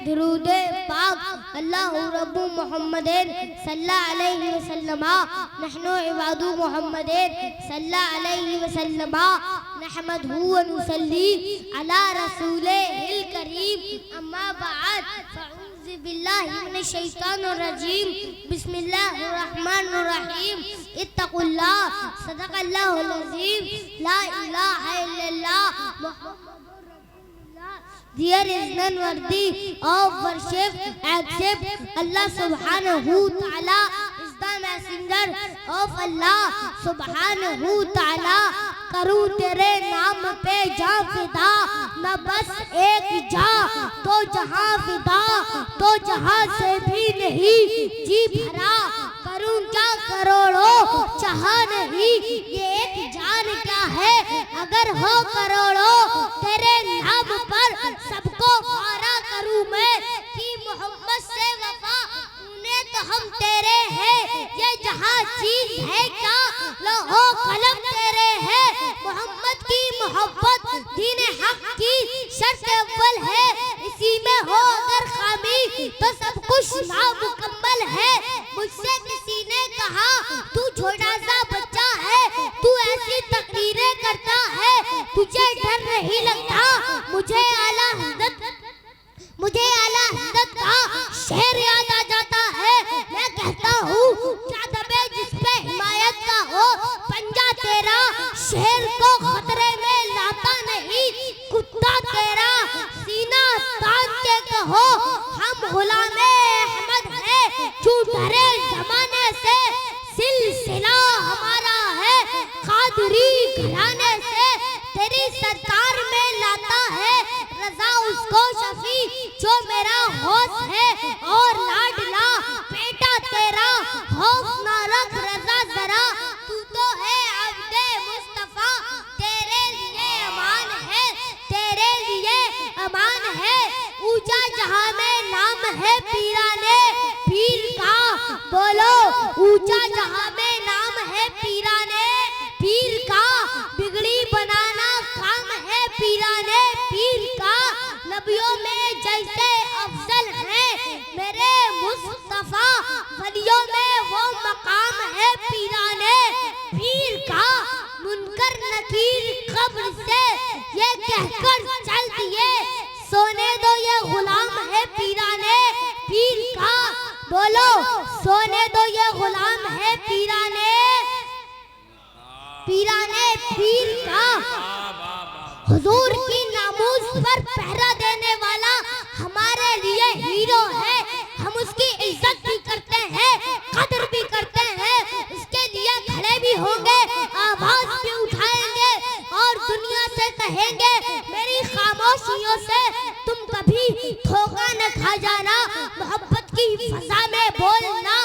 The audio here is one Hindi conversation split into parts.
दुरूद पाक अल्लाहु रब्बु मुहम्मदिन सल्लल्लाहु अलैहि वसल्लम नहनु इबादु मुहम्मदिन सल्लल्लाहु अलैहि वसल्लम नहमदहु व नुसल्ली अला रसूलिहिल करीम अम्मा बाद फ़अऊज़ु बिल्लाहि मिनश शैतानिर रजीम बिस्मिल्लाहिर रहमानिर रहीम इत्तक़ुल्लाह सदक़ल्लाहुल अज़ीम ला इलाहा इल्लल्लाह मुहम्मदुर रसूलुल्लाह। There is none worthy of worship except Allah subhanahu ta'ala is the messenger of Allah subhanahu ta'ala। करूँ तेरे नाम पे जा फिदा न बस एक जा तो जहाँ फिदा तो जहाँ से भी नहीं जी भरा। करूँ क्या करोड़ों चाह नहीं ये एक जान क्या है अगर हो करोड़ों तेरे नाम पर सबको वारा करूँ मैं कि मोहम्मद से वफा उन्हें तो हम तेरे हैं ये जहाँ चीज है क्या लौहो कलम तेरे है। मोहम्मद की मोहब्बत दीन हक की शर्त अव्वल है इसी में हो अगर खामी तो सब कुछ नामुकम्मल है। मुझसे किसी ने कहा तू छोटा सा बच्चा है तू ऐसी तकरीरें करता है तुझे डर नहीं लगता। मुझे आला हज़रत का शेर याद आ जाता है। मैं कहता हूँ क्या दबे जिस पे हिमायत का हो पंजा तेरा शेर को खतरे में लाता नहीं कुत्ता तेरा सीना तान के कहो हम गुलामे अहमद है क्यों डरे जमाने से सिलसिला हमारा है कादरी घराने से तेरी सरकार में लाता है रजा उसको शफी जो मेरा होश है और लाडला बेटा तेरा खौफ ना रख रजा जरा तू तो है अब्दे मुस्तफा तेरे लिए अमान है तेरे लिए अमान है। ऊंचा जहां में नाम है पीराने पीर का बोलो ऊंचा जहां में नाम है पीराने पीर का बिगड़ी बनाना काम है पीराने पीर का। नबियों में जैसे अफजल है मेरे मुस्तफा वलियों में वो मकाम है पीराने पीर का। मुनकर नकीर कब्र से ये कहकर चल दिए सोने दो ये गुलाम है पीराने पीर का बोलो सोने दो ये गुलाम है पीराने पीर का। हुजूर की नामूस पर पहरा देने वाला हमारे लिए हीरो है हम उसकी इज्जत भी करते हैं कदर भी करते हैं उसके लिए खड़े भी होंगे आवाज भी उठाएंगे और दुनिया से कहेंगे मेरी खामोशियों से तुम कभी धोखा न खा जाना मोहब्बत की फजा में बोलना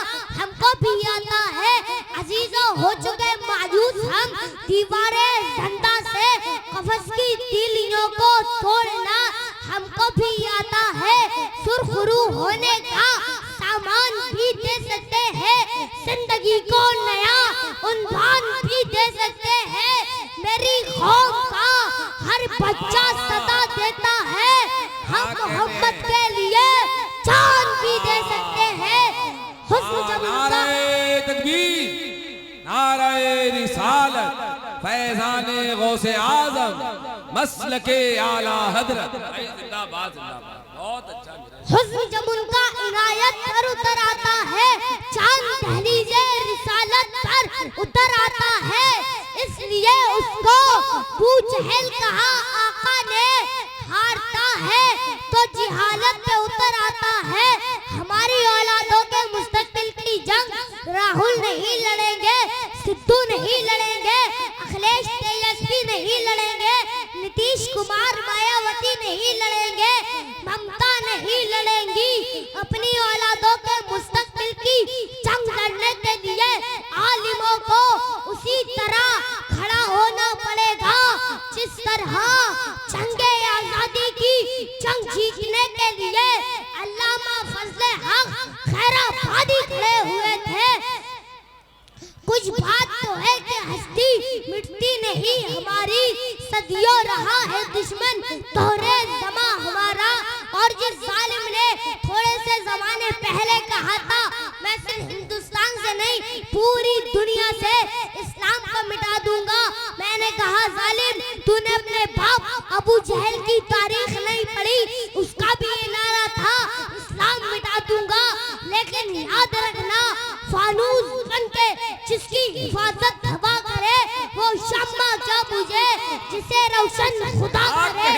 हमको भी आता है अजीजों हो चुके मायूस हम दीवारें जिंदा से कफस की तीलियों को तोड़ना हमको भी आता है सुरखरू होने का सामान भी दे सकते हैं जिंदगी को नया उन्वान भी दे सकते हैं मेरी खौफ का हर बच्चा सदा देता है हम मोहब्बत के लिए जान भी दे सकते हैं। नारे तकबीर नारे रिसालत फैज़ाने गौसे आज़म मसलके आला हज़रत जिंदाबाद जिंदाबाद। बहुत अच्छा हुस्न जब उनका इनायत पर उतर आता है चांद दहलीज़े रिसालत पर उतर आता है इसलिए उसको बूचहल कहा आका ने हारता है तो जिहालत पे उतर आता है। हमारी औलादों के मुस्तकबिल की जंग राहुल नहीं लड़ेंगे सिद्धू नहीं लड़ेंगे अखिलेश तेजस्वी नहीं लड़ेंगे नीतीश कुमार मायावती नहीं लड़ेंगे ममता नहीं लड़ेंगी। अपनी औलादों के मुस्तकबिल की जंग लड़ने के लिए आलिमों को उसी तरह खड़ा होना पड़ेगा जिस तरह जंगे आजादी की जंग जीतने के लिए अल्लामा फजले हक खैराबादी खड़े हुए थे। कुछ बात तो है कि हस्ती मिटती नहीं हमारी सदियों रहा है दुश्मन तोरे जमा हमारा और जिस जालिम ने लेकिन याद रखना फानूस बन के जिसकी हिफाजत हवा करे वो शम्मा क्या बुझे जिसे रोशन खुदा करे।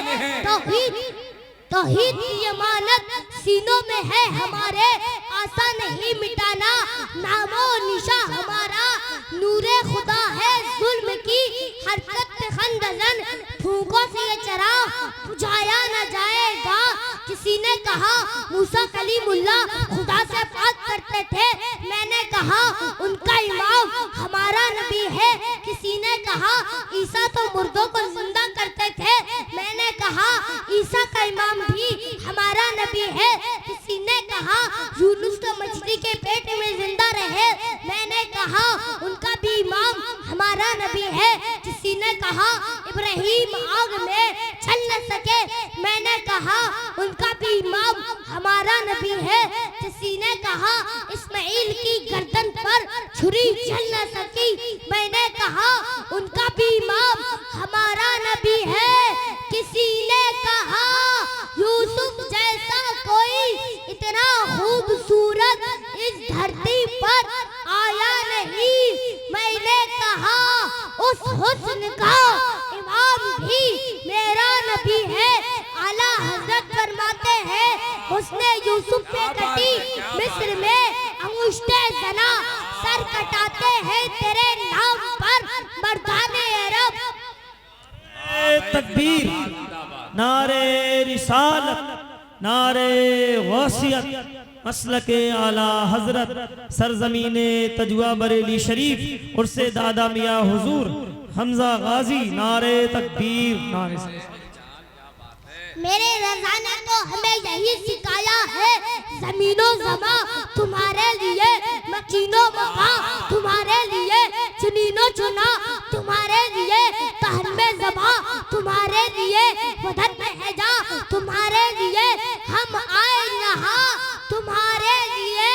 तौहीद की अमानत सीनों में है हमारे, आसान नहीं मिटाना नामो निशा हमारा। नूरे खुदा है जुल्म की हरकत पे खंदजन, फूंकों से ये चराग बुझाया न जाएगा। किसी ने कहा मूसा कलीमुल्लाह खुदा से बात करते थे, मैंने कहा उनका इमाम हमारा नबी है। किसी ने कहा ईसा तो मुर्दों को जिंदा करते थे, मैंने कहा ईसा का इमाम भी हमारा नबी है। किसी ने कहा यूनुस तो मछली के पेट में जिंदा रहे, मैंने कहा उनका भी इमाम हमारा नबी है। किसी ने कहा इब्राहिम आग में चल न सके, मैंने कहा उनका भी इमाम हमारा नबी है। किसी ने कहा इस्माइल की गर्दन पर छुरी चल न सकी, मैंने कहा उनका भी इमाम हमारा नबी है। किसी ने कहा यूसुफ जैसा कोई इतना खूबसूरत इस धरती पर आया नहीं, मैंने कहा उस हुस्न का इमाम भी मेरा नबी है। आला हजरत फरमाते हैं हुस्ने यूसुफ पे कटी मिस्र में अंगुष्ठे जना, सर कटाते हैं तेरे नाम पर मर्दाने अरब। तकबीर, नारे रिसालत, नारे गौसियत, मसलके आला हजरत सरजमीने तजुआ बरेली शरीफ उर्से दादा मियाँ हुजूर हमजा गाजी। नारे तकबीर, नारे। मेरे रज़ा ने तो हमें यही सिखाया है, ज़मीनो ज़मा तुम्हारे लिए, मकीनो मका तुम्हारे लिए, चुनीनो चुना तुम्हारे लिए, तहन में ज़बा तुम्हारे लिए, वतन में हैजा तुम्हारे लिए। हम आए यहाँ तुम्हारे लिए,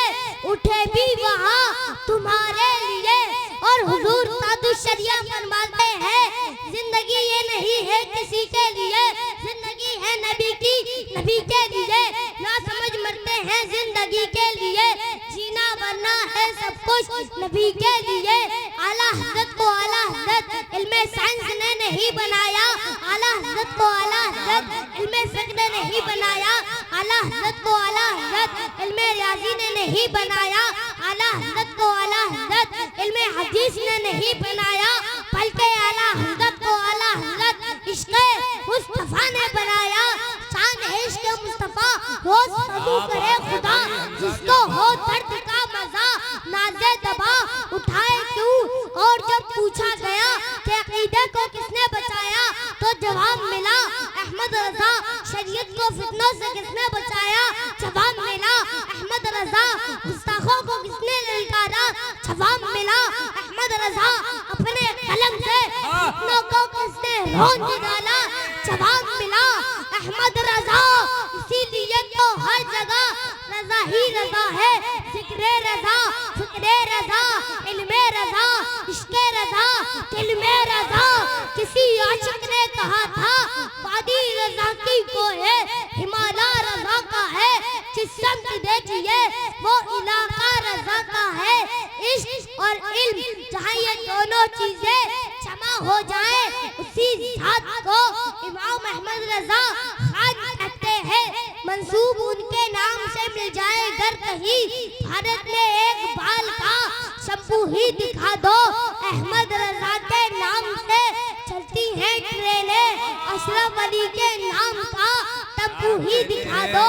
उठे भी वहाँ तुम्हारे लिए। और हुजूर सादु शरिया फरमाते हैं जिंदगी ये नहीं है किसी के लिए, जिंदगी है नबी की नबी के लिए। ना समझ मरते हैं जिंदगी के लिए, जीना मरना है सब कुछ नबी के लिए। आला हज़रत को आला हज़रत इल्मे साइंस ने नहीं बनाया, आला हज़रत को आला हज़रत इल्मे फ़िक़्ह ने नहीं बनाया, आला हज़रत को आला हज़रत इल्मे रियाज़ी ने नहीं बनाया, आला हज़रत को आला हज़रत इल्मे हदीस ने नहीं बनाया, बल्कि आला हज़रत को आला हज़रत इश्क़े मुस्तफ़ा ने बनाया। शान है इश्क़े मुस्तफ़ा रोज़ सदू करे खुदा, जिसको हो दर्द का मज़ा नाज़े दबा उठाए क्यों। और जब पूछा गया कि अक़ीदे को किसने बचाया, तो जवाब मिला अहमद रज़ा। शरीयत को फितनों से किसने बचाया, जवाब मिला अहमद रज़ा। गुस्ताखों को किसने ललकारा, जवाब मिला अहमद रज़ा। अपने कलम से फितनों को किसने रौंद डाला, जवाब मिला अहमद रज़ा। इसीलिए तो हर जगह रज़ा ही रज़ा है, ज़िक्रे रज़ा, फ़िक्रे रज़ा, इल्मे रज़ा, इश्क़े रज़ा, दिल में रज़ा। किसी आशिक ने कहा था वादी रज़ा की को है, हिमालय रज़ा का है, जिस समत देखिए वो इलाका रज़ा का है। इश्क और इल्म जहाँ ये दोनों चीजें जमा हो जाए, उसी जात को इमाम अहमद रज़ा खान कहते हैं। मंसूब उनके नाम से मिल जाए घर कहीं, भारत में एक बाल का शंपू ही दिखा दो। अहमद रज़ा के नाम से चलती हैं ट्रेनें, अशरफ अली के नाम का टप्पू ही दिखा दो।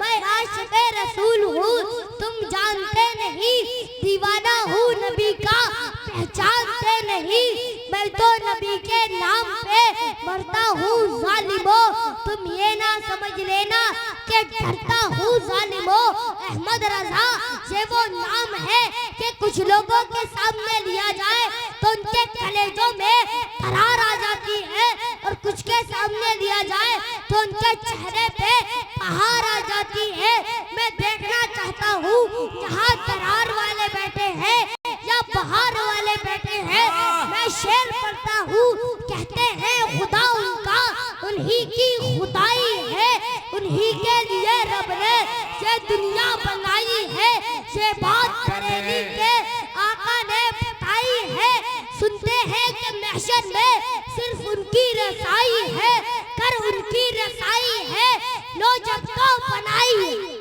मैं आशिक़े रसूल हूँ तुम जानते नहीं, दीवाना हूँ नबी का पहचानते नहीं। मैं तो नबी के नाम पे मरता हूँ ज़ालिमो, तुम ये ना समझ लेना कि डरता हूँ ज़ालिमो। अहमद रज़ा ये वो नाम है कि कुछ लोगों के सामने लिया जाए तो उनके कलेजों में दरार आ जाती है, और कुछ के सामने लिया जाए तो उनके चेहरे पे बहार आ जाती है। मैं देखना चाहता हूँ यहाँ दरार वाले बैठे हैं या बहार वाले बैठे हैं। मैं शेर पढ़ता हूँ, कहते हैं खुदा उनका उन्हीं की खुदाई है, उन्हीं के लिए रब ने ये दुनिया बनाई है। ये बात बरेली के आका ने बताई है। सुनते हैं कि महशर में सिर्फ उनकी रसाई है, कर उनकी रसाई है, लो जब तो बनाई है।